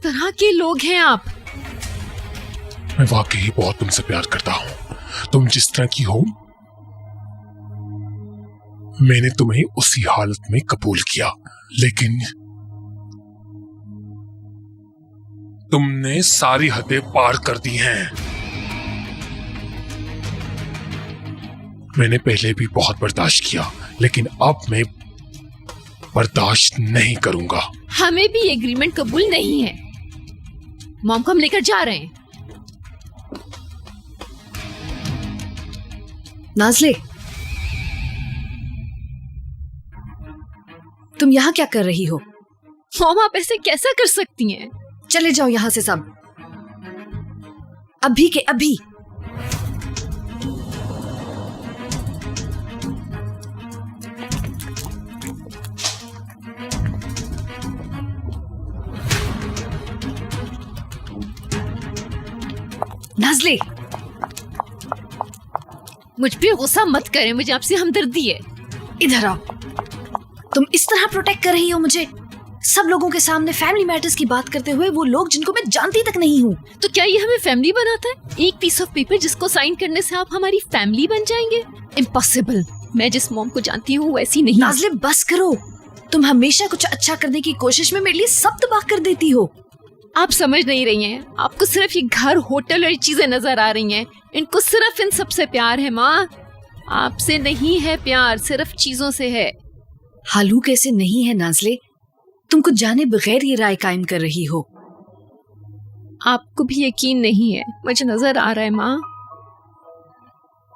तरह के लोग हैं आप? मैं वाकई बहुत तुमसे प्यार करता हूँ। तुम जिस तरह की हो, मैंने तुम्हें उसी हालत में कबूल किया, लेकिन तुमने सारी हदें पार कर दी हैं। मैंने पहले भी बहुत बर्दाश्त किया, लेकिन अब मैं बर्दाश्त नहीं करूंगा। हमें भी एग्रीमेंट कबूल नहीं है। मॉम को हम लेकर जा रहे हैं। नाज़ले, तुम यहाँ क्या कर रही हो? मॉम, आप ऐसे कैसा कर सकती हैं? चले जाओ यहाँ से सब, अभी के अभी। नाज़ले, मुझ पे गुस्सा मत करें, मुझे आपसे हमदर्दी है। इधर आओ। तुम इस तरह प्रोटेक्ट कर रही हो मुझे, सब लोगों के सामने फैमिली मैटर्स की बात करते हुए, वो लोग जिनको मैं जानती तक नहीं हूँ। तो क्या ये हमें फैमिली बनाता है? एक पीस ऑफ पेपर जिसको साइन करने से आप हमारी फैमिली बन जाएंगे? इम्पॉसिबल। मैं जिस मॉम को जानती हूँ वैसी नहीं। नाज़ले, बस करो। तुम हमेशा कुछ अच्छा करने की कोशिश में मेरे लिए सब तबाह कर देती हो। आप समझ नहीं रही हैं। आपको सिर्फ ये घर, होटल और ये चीजें नजर आ रही हैं। इनको सिर्फ इन सब से प्यार है माँ। आपसे नहीं है प्यार, सिर्फ चीजों से है। हालू कैसे नहीं है नाज़ले? तुम कुछ जाने बगैर ये राय कायम कर रही हो। आपको भी यकीन नहीं है, मुझे नजर आ रहा है माँ।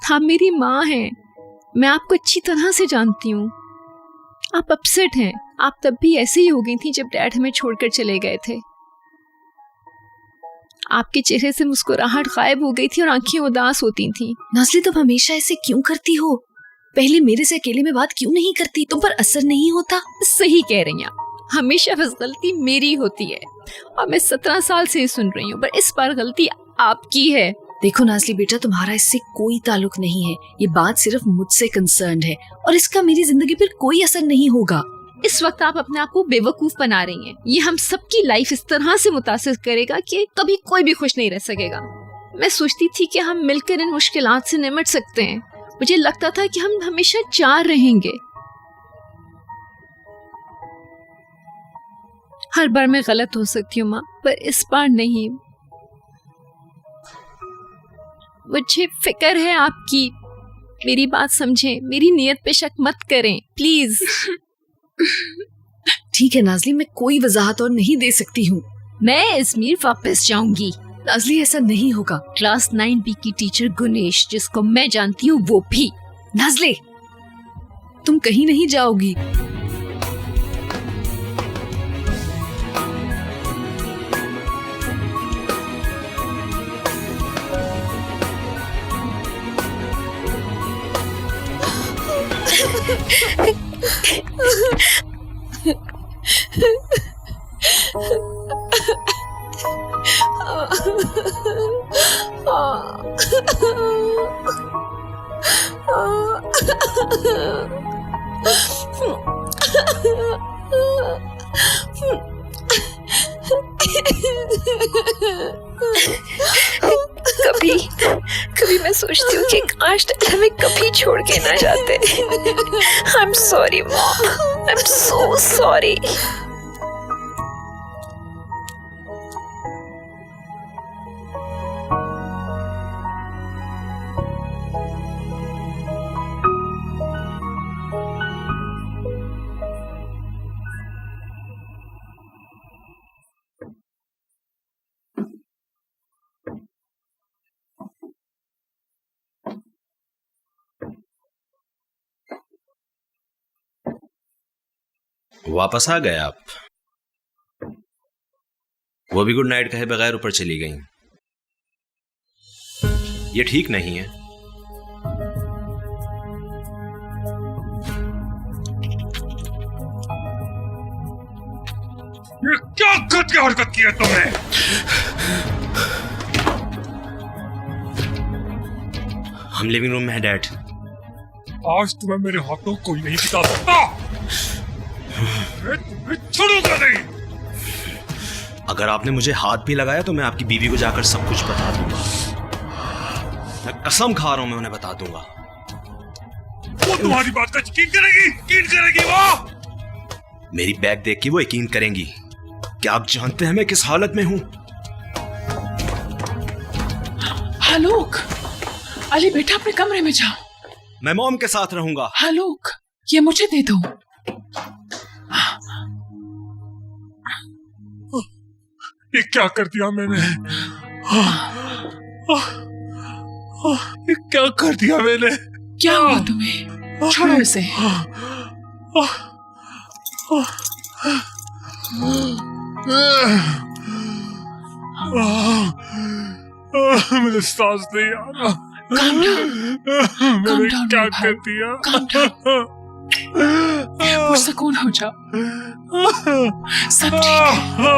आप मेरी माँ हैं, मैं आपको अच्छी तरह से जानती हूँ। आप अपसेट हैं। आप तब भी ऐसे ही हो गई थी जब डैड हमें छोड़कर चले गए थे। आपके चेहरे से मुस्कुराहट गायब हो गई थी और आंखें उदास होती थी। नाज़ले, तुम हमेशा ऐसे क्यों करती हो? पहले मेरे से अकेले में बात क्यों नहीं करती? तुम पर असर नहीं होता? सही कह रही हैं। हमेशा बस गलती मेरी होती है और मैं 17 साल से सुन रही हूँ, पर इस बार गलती आपकी है। देखो नाज़ली बेटा, तुम्हारा इससे कोई ताल्लुक नहीं है। ये बात सिर्फ मुझसे कंसर्न्ड है और इसका मेरी जिंदगी पर कोई असर नहीं होगा। इस वक्त आप अपने आप को बेवकूफ बना रही हैं। ये हम सबकी लाइफ इस तरह से मुतासिर करेगा कि कभी कोई भी खुश नहीं रह सकेगा। मैं सोचती थी कि हम मिलकर इन मुश्किलात से निपट सकते हैं। मुझे लगता था कि हम हमेशा 4 रहेंगे। हर बार मैं गलत हो सकती हूँ माँ, पर इस बार नहीं। मुझे फिक्र है आपकी। मेरी बात समझें, मेरी नीयत पे शक मत करें प्लीज। ठीक है नाज़ली, मैं कोई वजाहत और नहीं दे सकती हूँ। मैं इज़मीर वापस जाऊंगी। नाज़ली, ऐसा नहीं होगा। क्लास 9B की टीचर गुनेश, जिसको मैं जानती हूँ, वो भी। नाज़ली, तुम कहीं नहीं जाओगी। कभी मैं सोचती हूँ कि काश हमें कभी छोड़ के ना जाते। I am sorry mom, I am so sorry. वापस आ गए आप? वो भी गुड नाइट कहे बगैर ऊपर चली गई। ये ठीक नहीं है। ये क्या घटिया हरकत की है तुमने? हम लिविंग रूम में है डैड। आज तुम्हें मेरे हाथों कोई नहीं बता सकता। मैं तुम्हें छोड़ूंगा नहीं। अगर आपने मुझे हाथ भी लगाया तो मैं आपकी बीवी को जाकर सब कुछ बता दूंगा। मैं कसम खा रहा हूं, मैं उन्हें बता दूंगा। वो तुम्हारी बात का यकीन करेगी वो। मेरी बैग देख के वो यकीन करेंगी। क्या आप जानते हैं मैं किस हालत में हूं? आलोक, अली बेटा अपने कमरे में जाओ। मैं मॉम के साथ रहूंगा। आलोक, ये मुझे दे दो। ये क्या कर दिया मैंने? ये क्या कर दिया मैंने? क्या हुआ तुम्हें? छोड़ो इसे। मुझे सांस नहीं आ रहा। मैंने क्या कर दिया? पुरसकून हो जाओ, सब ठीक है।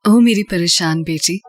ओ मेरी परेशान बेटी,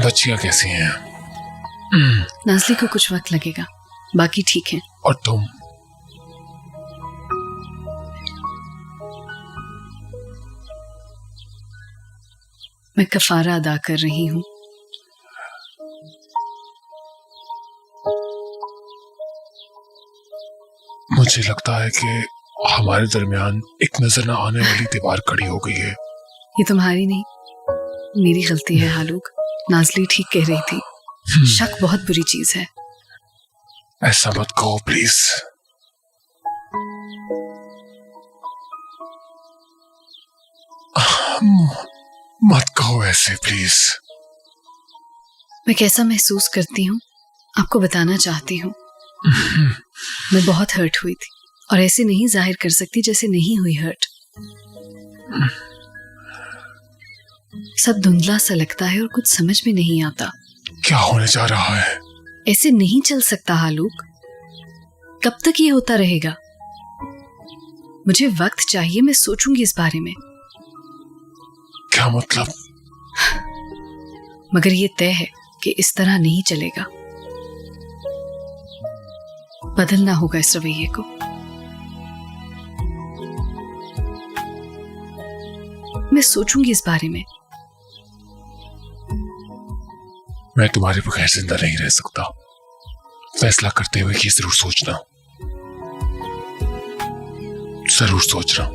बच्चियां कैसी हैं? नाज़ली को कुछ वक्त लगेगा, बाकी ठीक है। और तुम? मैं कफारा अदा कर रही हूँ। मुझे लगता है कि हमारे दरमियान एक नजर न आने वाली दीवार खड़ी हो गई है। ये तुम्हारी नहीं, मेरी गलती है आलोक। नाज़ली ठीक कह रही थी, शक बहुत बुरी चीज है। ऐसा मत कहो प्लीज। मत कहो ऐसे प्लीज। मैं कैसा महसूस करती हूँ आपको बताना चाहती हूँ। मैं बहुत हर्ट हुई थी और ऐसे नहीं जाहिर कर सकती जैसे नहीं हुई हर्ट। सब धुंधला सा लगता है और कुछ समझ में नहीं आता। क्या होने जा रहा है? ऐसे नहीं चल सकता आलोक। कब तक ये होता रहेगा? मुझे वक्त चाहिए, मैं सोचूंगी इस बारे में। क्या मतलब? मगर ये तय है कि इस तरह नहीं चलेगा। बदलना होगा इस रवैये को। मैं सोचूंगी इस बारे में। मैं तुम्हारे बगैर जिंदा नहीं रह सकता। फैसला करते हुए ये जरूर सोचना, जरूर सोचना।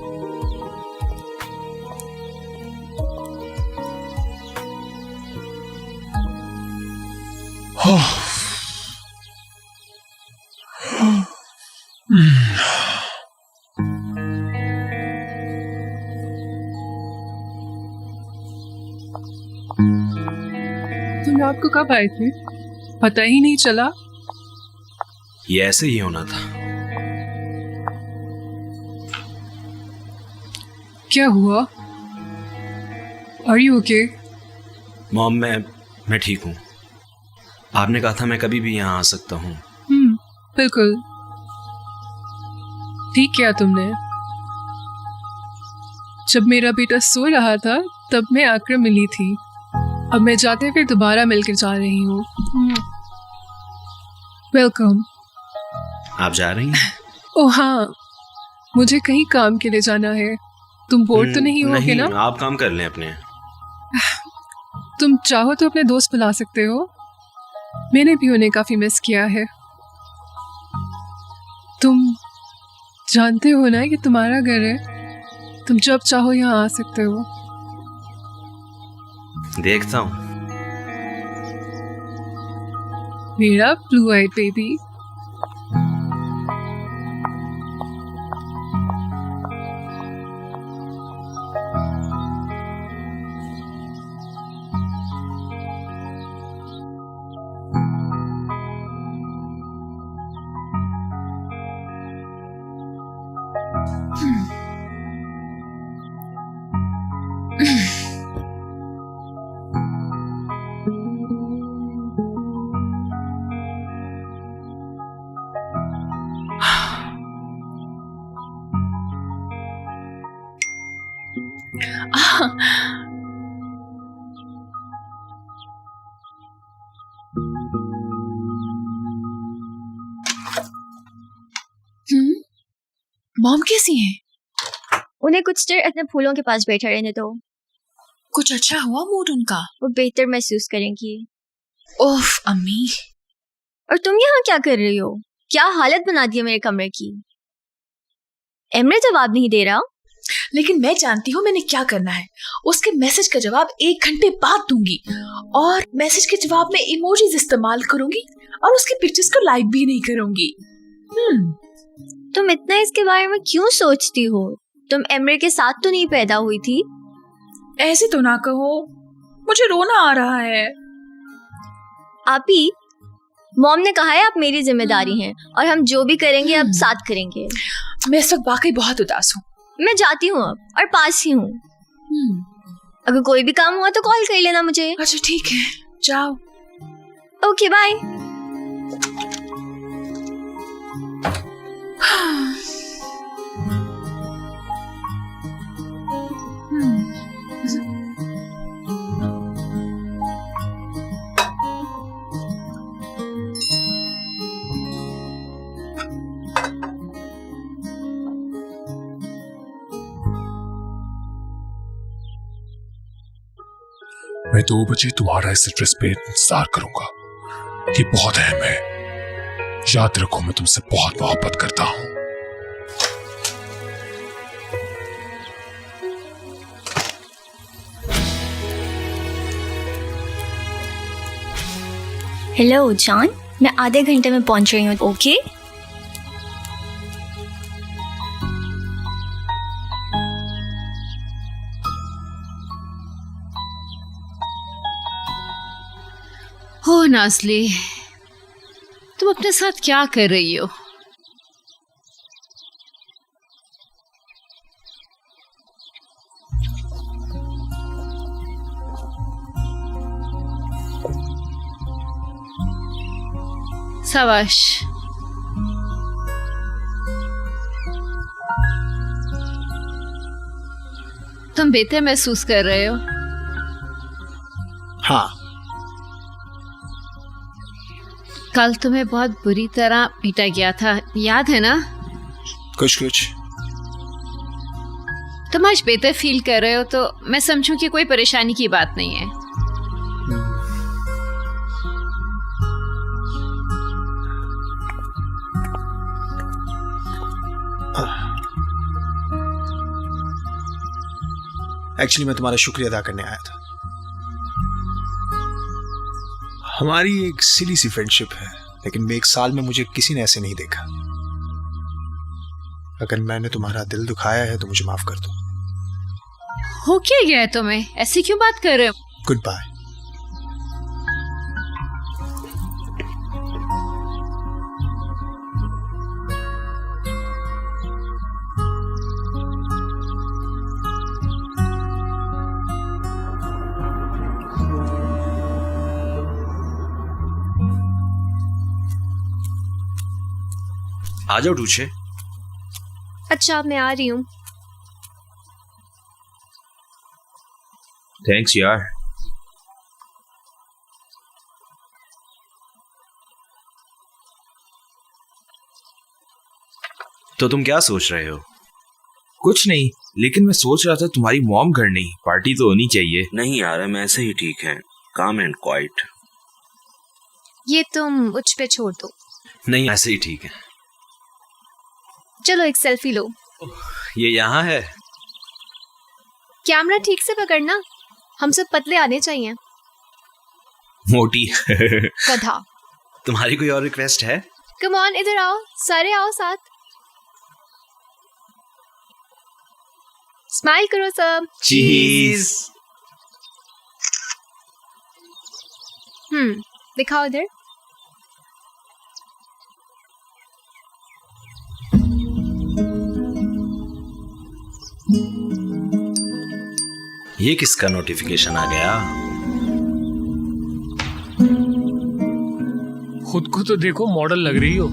तुम रात को कब आए थे? पता ही नहीं चला। ये ऐसे ही होना था। क्या हुआ? Are you okay? मॉम, मैं ठीक हूँ। आपने कहा था मैं कभी भी यहाँ आ सकता हूँ। बिल्कुल ठीक किया तुमने। जब मेरा बेटा सो रहा था तब मैं आकर मिली थी। अब मैं जाते फिर दोबारा मिलकर जा रही हूँ। वेलकम। आप जा रही हैं? ओह हाँ, मुझे कहीं काम के लिए जाना है। तुम बोर तो नहीं होगे ना? आप काम कर लें अपने। तुम चाहो तो अपने दोस्त बुला सकते हो। मैंने भी उन्हें काफी मिस किया है। तुम जानते हो ना कि तुम्हारा घर है। तुम जब चाहो यहाँ आ सकते हो। देखता हूँ। मेरा ब्लू आइड बेबी। मॉम कैसी हैं? उन्हें कुछ देर अपने फूलों के पास बैठा रहने दो। कुछ अच्छा हुआ मूड उनका? वो बेहतर महसूस करेंगी। ओफ अम्मी। और तुम यहाँ क्या कर रही हो? क्या हालत बना दी है मेरे कमरे की। एमरे जवाब नहीं दे रहा। लेकिन मैं जानती हूँ मैंने क्या करना है। उसके मैसेज का जवाब 1 घंटे बाद दूंगी और मैसेज के जवाब में इमोजीज इस्तेमाल करूंगी और उसके पिक्चर्स को लाइक भी नहीं करूंगी। तुम इतना इसके बारे में क्यों सोचती हो? तुम एमरे के साथ तो नहीं पैदा हुई थी। ऐसे तो ना कहो, मुझे रोना आ रहा है। आपी, मॉम ने कहा है आप मेरी जिम्मेदारी हैं और हम जो भी करेंगे अब साथ करेंगे। मैं इस वक्त वाकई बहुत उदास हूँ। मैं जाती हूँ अब और पास ही हूँ। अगर कोई भी काम हुआ तो कॉल कर लेना मुझे। अच्छा ठीक है, जाओ। Okay bye. मैं 2 बजे तुम्हारा इस एड्रेस पे इंतजार करूंगा। ये बहुत अहम है। याद रखो मैं तुमसे बहुत मोहब्बत करता हूं। हेलो जॉन, मैं आधे घंटे में पहुंच रही हूँ। ओके हो नाज़ली, तुम अपने साथ क्या कर रही हो? शाबाश। तुम बेहतर महसूस कर रहे हो? हाँ। कल तुम्हें बहुत बुरी तरह पीटा गया था, याद है ना? कुछ कुछ। तुम आज बेहतर फील कर रहे हो तो मैं समझूं कि कोई परेशानी की बात नहीं है। एक्चुअली मैं तुम्हारा शुक्रिया अदा करने आया था। हमारी एक सिली सी फ्रेंडशिप है, लेकिन 1 साल में मुझे किसी ने ऐसे नहीं देखा। अगर मैंने तुम्हारा दिल दुखाया है तो मुझे माफ कर दो। हो क्या गया है तुम्हें? ऐसी क्यों बात कर रहे हो? Good bye. आ जाओ टूचे। अच्छा मैं आ रही हूँ। थैंक्स यार। तो तुम क्या सोच रहे हो? कुछ नहीं, लेकिन मैं सोच रहा था तुम्हारी मॉम घर नहीं, पार्टी तो होनी चाहिए। नहीं यार, हम ऐसे ही ठीक हैं, काम एंड क्वाइट। ये तुम मुझ पे छोड़ दो। नहीं, ऐसे ही ठीक है। चलो एक सेल्फी लो। ये यहाँ है। कैमरा ठीक से पकड़ना, हम सब पतले आने चाहिए। मोटी। गधा। तुम्हारी कोई और रिक्वेस्ट है? कम ऑन, इधर आओ, सारे आओ साथ। स्माइल करो सब। चीज। दिखाओ इधर। ये किसका नोटिफिकेशन आ गया? खुद को तो देखो, मॉडल लग रही हो,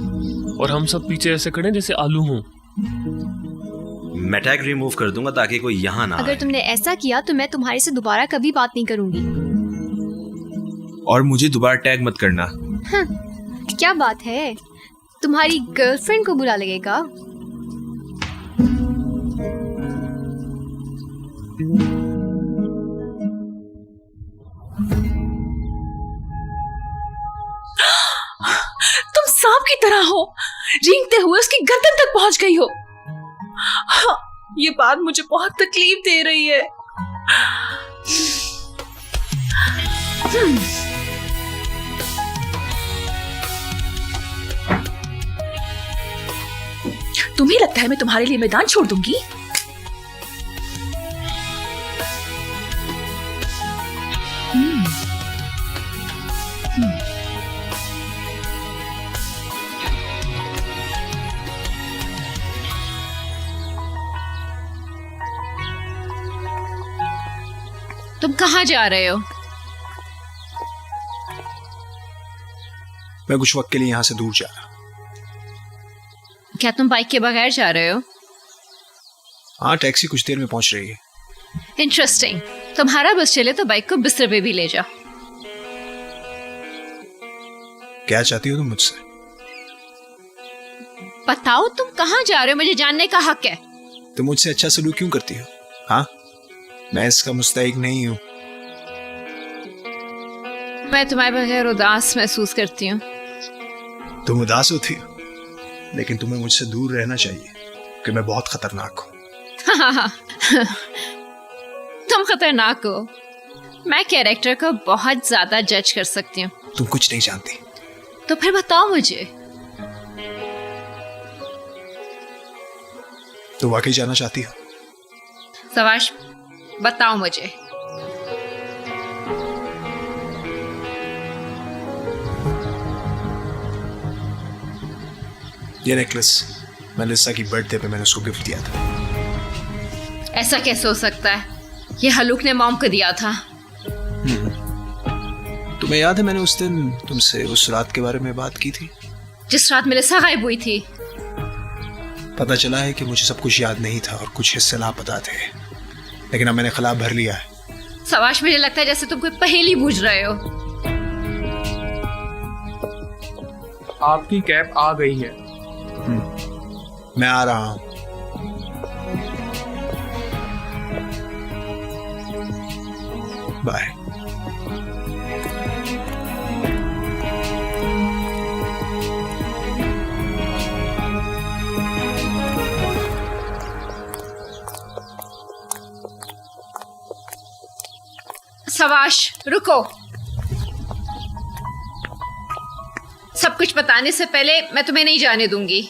और हम सब पीछे ऐसे खड़े जैसे आलू हों। मैं टैग रिमूव कर दूंगा ताकि कोई यहाँ ना अगर आए। तुमने ऐसा किया तो मैं तुम्हारे से दोबारा कभी बात नहीं करूंगी। और मुझे दोबारा टैग मत करना। क्या बात है, तुम्हारी गर्लफ्रेंड को बुरा लगेगा? तुम सांप की तरह हो, रेंगते हुए उसकी गर्दन तक पहुंच गई हो। हाँ, ये बात मुझे बहुत तकलीफ दे रही है। तुम्हें लगता है मैं तुम्हारे लिए मैदान छोड़ दूंगी? तुम कहाँ जा रहे हो? मैं कुछ वक्त के लिए यहाँ से दूर जा रहा। क्या तुम बाइक के बगैर जा रहे हो? हाँ, टैक्सी कुछ देर में पहुंच रही है। इंटरेस्टिंग। तुम्हारा बस चले तो बाइक को बिस्तर पे भी ले जाओ। क्या चाहती हो तुम मुझसे? बताओ तुम कहाँ जा रहे हो, मुझे जानने का हक है। तुम मुझसे अच्छा सलूक क्यों करती हो? हाँ, मैं इसका मुस्तहिक नहीं हूँ। मैं तुम्हारे बगैर उदास महसूस करती हूँ। तुम उदास होती हो, लेकिन तुम्हें मुझसे दूर रहना चाहिए कि मैं बहुत खतरनाक हूँ। तुम खतरनाक हो। मैं कैरेक्टर को बहुत ज्यादा जज कर सकती हूँ। तुम कुछ नहीं जानती। तो फिर बताओ मुझे। तो वाकई जाना चाहती हो? सवाश, बताओ मुझे। ये नेकलेस मेलिसा की बर्थडे पे मैंने उसको गिफ्ट दिया था। ऐसा कैसे हो सकता है? ये हलूक ने मॉम को दिया था। तुम्हें याद है मैंने उस दिन तुमसे उस रात के बारे में बात की थी, जिस रात मेलिसा गायब हुई थी? पता चला है कि मुझे सब कुछ याद नहीं था और कुछ हिस्से लापता थे, लेकिन अब मैंने खला भर लिया है। सवाश, मुझे लगता है जैसे तुम कोई पहेली बूझ रहे हो। आपकी कैब आ गई है। मैं आ रहा हूं। बाय। सवाश, रुको। सब कुछ बताने से पहले मैं तुम्हें नहीं जाने दूंगी।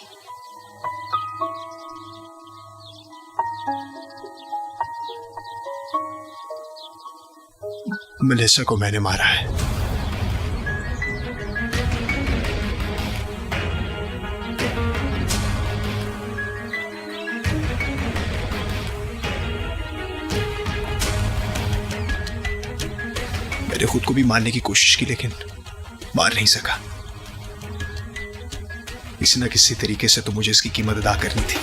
मेलिसा को मैंने मारा है। मैंने खुद को भी मारने की कोशिश की लेकिन मार नहीं सका। किसी न किसी तरीके से तो मुझे इसकी कीमत अदा करनी थी।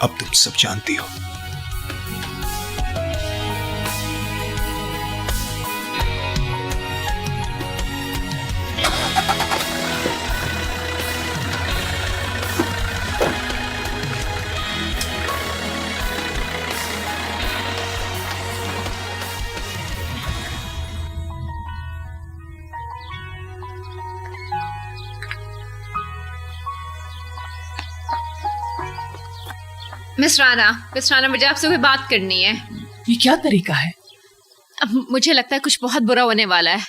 अब तुम सब जानती हो। मिस राना, मुझे आपसे कोई बात करनी है। ये क्या तरीका है? अब मुझे लगता है कुछ बहुत बुरा होने वाला है।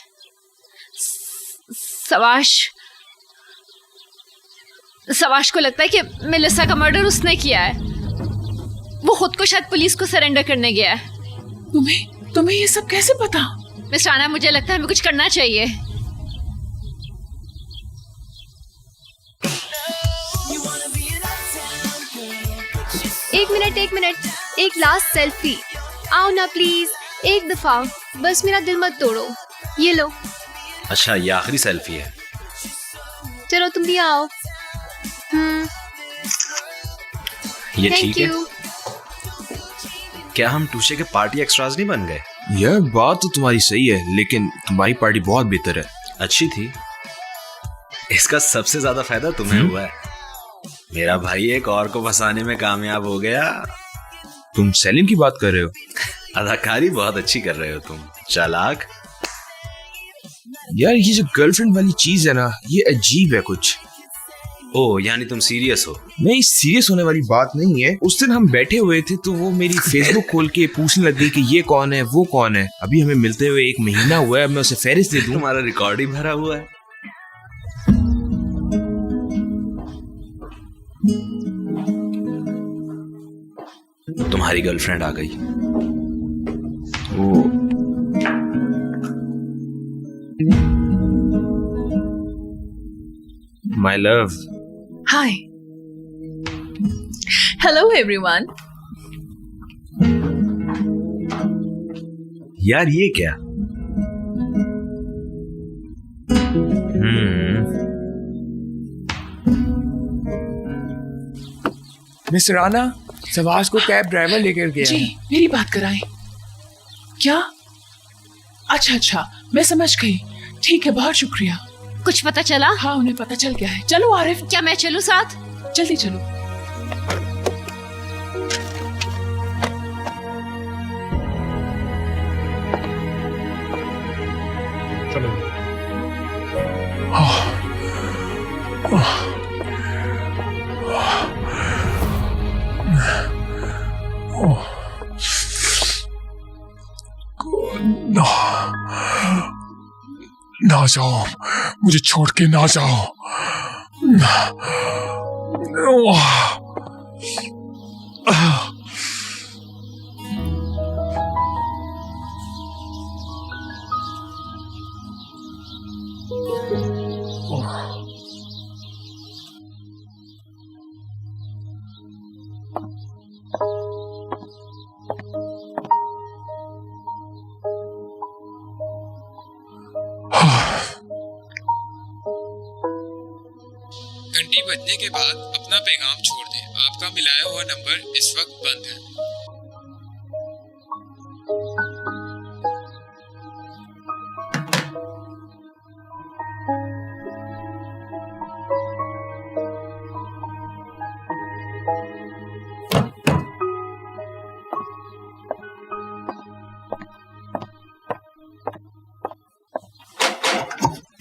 सवाश को लगता है कि मेलिसा का मर्डर उसने किया है। वो खुद को शायद पुलिस को सरेंडर करने गया है। तुम्हें ये सब कैसे पता? मिस राना, मुझे लगता है हमें कुछ करना चाहिए। एक मिनट, एक लास्ट सेल्फी। आओ ना प्लीज, एक दफा बस, मेरा दिल मत तोड़ो। ये लो। अच्छा, ये आखिरी सेल्फी है। चलो तुम भी आओ। ये ठीक है। you. क्या हम टूशे के पार्टी एक्स्ट्राज नहीं बन गए? यार बात तो तुम्हारी सही है, लेकिन तुम्हारी पार्टी बहुत बेहतर है। अच्छी थी। इसका सबसे ज्यादा फायदा तुम्हें हुआ है। मेरा भाई एक और को फंसाने में कामयाब हो गया। तुम सेलिम की बात कर रहे हो? अदाकारी बहुत अच्छी कर रहे हो तुम, चालाक। यार ये जो गर्लफ्रेंड वाली चीज है ना, ये अजीब है कुछ। ओह, यानी तुम सीरियस हो? नहीं, सीरियस होने वाली बात नहीं है। उस दिन हम बैठे हुए थे तो वो मेरी फेसबुक खोल के पूछने लग गई कि ये कौन है, वो कौन है। अभी हमें मिलते हुए 1 महीना हुआ है, मैं उसे फेरिस्त दे दूं? तुम्हारा रिकॉर्ड ही भरा हुआ है। तुम्हारी गर्लफ्रेंड आ गई। My love. Hi, hello everyone. यार ये क्या? मिस राना, सवास को कैब ड्राइवर लेकर गया जी, है। मेरी बात कराएं। क्या? अच्छा, मैं समझ गई। ठीक है, बहुत शुक्रिया। कुछ पता चला? हाँ, उन्हें पता चल गया है। चलो आरिफ। क्या मैं चलूं साथ? जल्दी चलो। चलो। ना जाओ, मुझे छोड़ के ना जाओ। घंटी बजने के बाद अपना पैगाम छोड़ दें। आपका मिलाया हुआ नंबर इस वक्त बंद है।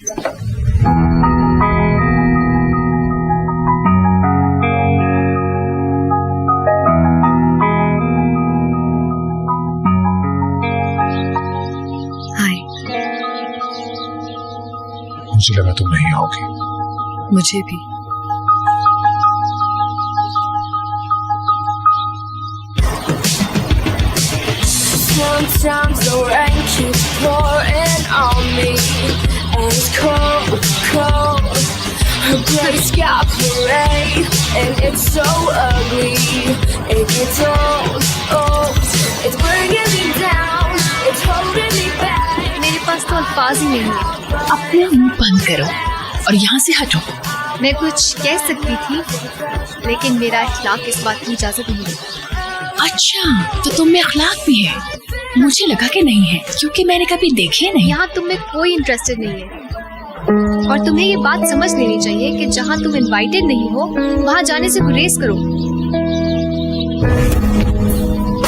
हाय। मुझे लगा तुम नहीं आओगी। मुझे भी। Sometimes the rain keeps pouring on me, and it's cold, cold. Her gray sky parade, and it's so ugly. It gets old, old. It's bringing me down, it's holding me back. मेरे पास तो अल्फाज ही नहीं है। अपना मुंह बंद करो और यहाँ से हटो। मैं कुछ कह सकती थी, लेकिन मेरा इखलाक इस बात की इजाजत नहीं देता। अच्छा, तो तुम में अखलाक भी है? मुझे लगा कि नहीं है, क्योंकि मैंने कभी देखे नहीं। यहाँ तुम में कोई इंटरेस्टेड नहीं है, और तुम्हें ये बात समझ लेनी चाहिए कि जहाँ तुम इनवाइटेड नहीं हो वहाँ जाने से गुरेज करो।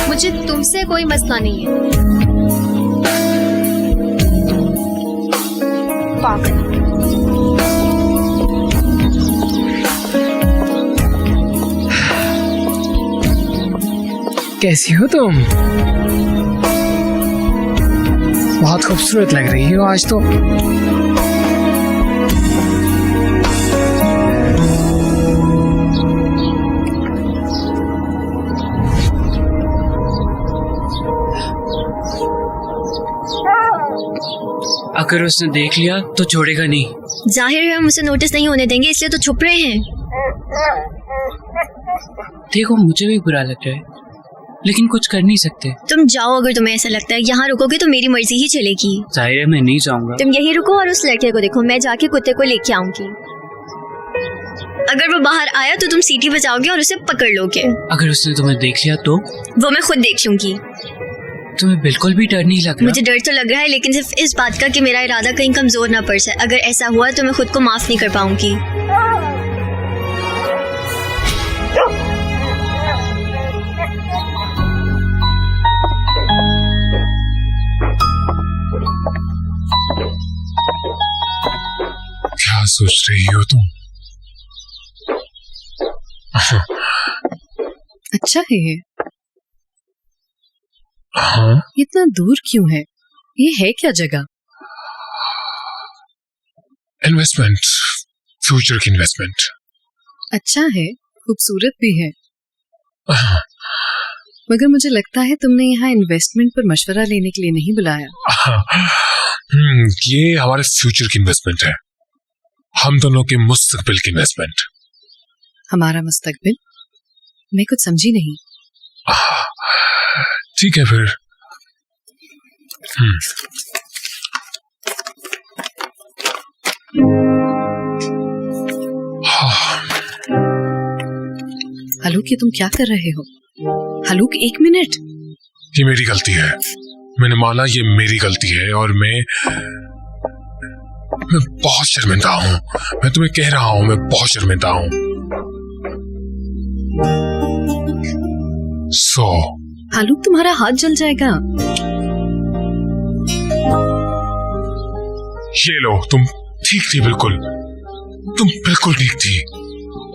मुझे तुमसे कोई मसला नहीं है। पागल। कैसी हो तुम? बहुत खूबसूरत लग रही हो आज तो। अगर उसने देख लिया तो छोड़ेगा नहीं। जाहिर है हम उसे नोटिस नहीं होने देंगे, इसलिए तो छुप रहे हैं। देखो मुझे भी बुरा लग रहा है, लेकिन कुछ कर नहीं सकते। तुम जाओ अगर तुम्हें ऐसा लगता है। यहाँ रुकोगे तो मेरी मर्जी ही चलेगी। जाहिर है मैं नहीं जाऊंगा। तुम यही रुको और उस लड़के को देखो, मैं जाके कुत्ते को लेके आऊंगी। अगर वो बाहर आया तो तुम सीटी बजाओगे और उसे पकड़ लोगे। अगर उसने तुम्हें देख लिया तो? वो मैं खुद देख लूंगी। तुम्हें बिल्कुल भी डर नहीं लग रहा? मुझे डर तो लग रहा है, लेकिन सिर्फ इस बात का कि मेरा इरादा कहीं कमजोर ना पड़ जाए। अगर ऐसा हुआ तो मैं खुद को माफ नहीं कर पाऊंगी। क्या सोच रही हो तुम? अच्छा है ये। हाँ? इतना दूर क्यों है? ये है क्या जगह? इन्वेस्टमेंट, फ्यूचर की इन्वेस्टमेंट। अच्छा है, खूबसूरत भी है। मगर मुझे लगता है तुमने यहाँ इन्वेस्टमेंट पर मशवरा लेने के लिए नहीं बुलाया। ये हमारे फ्यूचर की इन्वेस्टमेंट है, हम दोनों के मुस्तकबिल की इन्वेस्टमेंट। हमारा मुस्तकबिल? मैं कुछ समझी नहीं। ठीक है फिर। हलूक, ये तुम क्या कर रहे हो? हलूक, एक मिनट। ये मेरी गलती है, मैंने माना ये मेरी गलती है, और मैं बहुत शर्मिंदा हूँ। मैं तुम्हें कह रहा हूँ, मैं बहुत शर्मिंदा हूँ। हलूक, तुम्हारा हाथ जल जाएगा। ये लो, तुम ठीक थी, बिल्कुल, तुम बिल्कुल ठीक थी।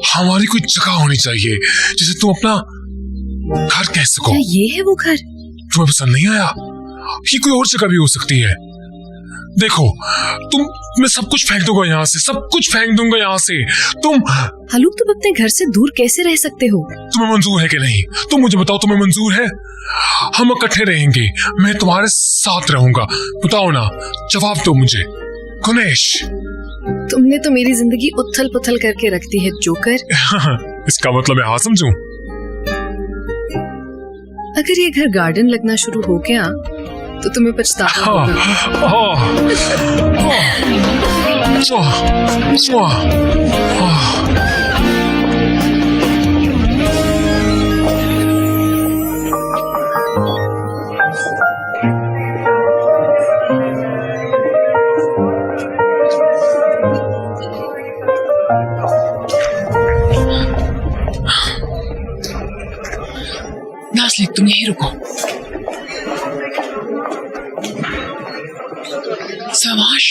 हमारी कोई जगह होनी चाहिए जिसे तुम अपना घर कह सको। क्या ये है वो घर? तुम्हें पसंद नहीं आया? ये कोई और जगह भी हो सकती है। देखो, मैं सब कुछ फेंक दूंगा यहाँ से, सब कुछ फेंक दूंगा यहाँ से। हलूक, तुम अपने घर से दूर कैसे रह सकते हो? तुम्हें मंजूर है कि नहीं? तुम मुझे बताओ, तुम्हें मंजूर है? हम इकट्ठे रहेंगे, मैं तुम्हारे साथ रहूंगा। बताओ ना, जवाब दो मुझे। गुनेश, तुमने तो मेरी जिंदगी उथल पुथल करके रख दी है, जोकर। इसका मतलब मैं हाँ समझूं? अगर ये घर गार्डन लगना शुरू हो गया तो तुम्हें पछतावा होगा। नाज़लीन, तुम यहीं रुको। शाबाश।